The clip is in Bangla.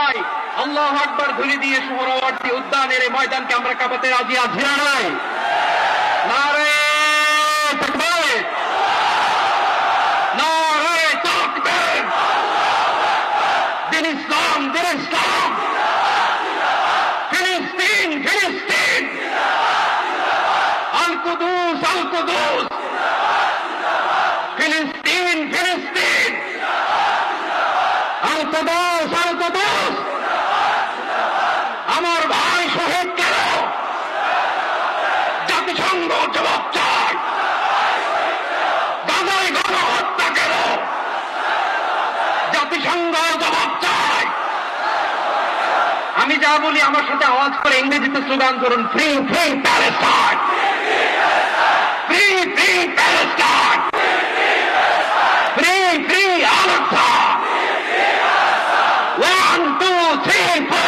চাই। আল্লাহু আকবার ধ্বনি দিয়ে সোহরাওয়ার্দী উদ্যানের এই ময়দানকে আমরা কাঁপাতে রাজি আছি না নাই? নারে তাকবীর, নারে তাকবীর, দিন ইসলাম, দিন ইসলাম, ফিলিস্তিন, ফিলিস্তিন, আল কুদুস, আল কুদুস, ফিলিস্তিন, ফিলিস্তিন, আল কুদুস, আল কুদুস। আমার ভাই শহীদ কেন? জাতিসংঘ জবাব চায়। গাজায় গণহত্যা কেন? জাতিসংঘ জবাব চায়। আমি যা বলি আমার সাথে আওয়াজ করে ইংরেজিতে স্লোগান করুন, free free Palestine, free free Palestine, free free Al Aqsa, 1 2 3 4